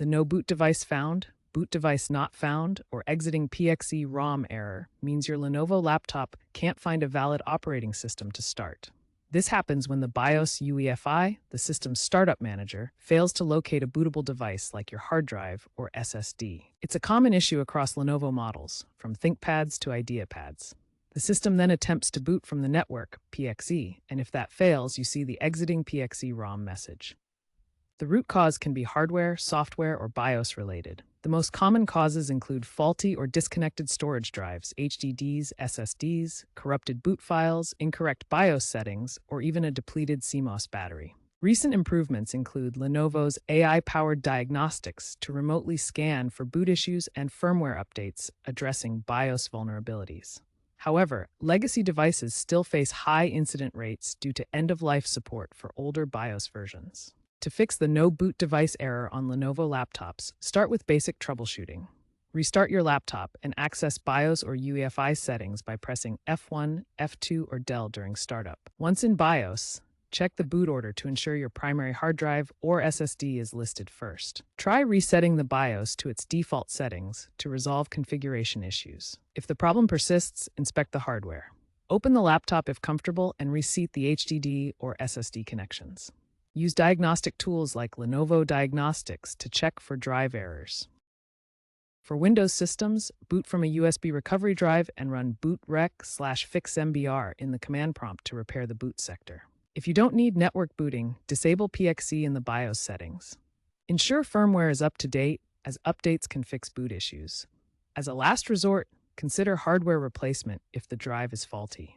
The no boot device found, boot device not found, or exiting PXE ROM error means your Lenovo laptop can't find a valid operating system to start. This happens when the BIOS UEFI, the system's startup manager, fails to locate a bootable device like your hard drive or SSD. It's a common issue across Lenovo models, from ThinkPads to IdeaPads. The system then attempts to boot from the network, PXE, and if that fails, you see the exiting PXE ROM message. The root cause can be hardware, software, or BIOS related. The most common causes include faulty or disconnected storage drives, HDDs, SSDs, corrupted boot files, incorrect BIOS settings, or even a depleted CMOS battery. Recent improvements include Lenovo's AI-powered diagnostics to remotely scan for boot issues and firmware updates addressing BIOS vulnerabilities. However, legacy devices still face high incident rates due to end-of-life support for older BIOS versions. To fix the no boot device error on Lenovo laptops, start with basic troubleshooting. Restart your laptop and access BIOS or UEFI settings by pressing F1, F2, or Del during startup. Once in BIOS, check the boot order to ensure your primary hard drive or SSD is listed first. Try resetting the BIOS to its default settings to resolve configuration issues. If the problem persists, inspect the hardware. Open the laptop if comfortable and reseat the HDD or SSD connections. Use diagnostic tools like Lenovo Diagnostics to check for drive errors. For Windows systems, boot from a USB recovery drive and run bootrec/fixmbr in the command prompt to repair the boot sector. If you don't need network booting, disable PXE in the BIOS settings. Ensure firmware is up to date, as updates can fix boot issues. As a last resort, consider hardware replacement if the drive is faulty.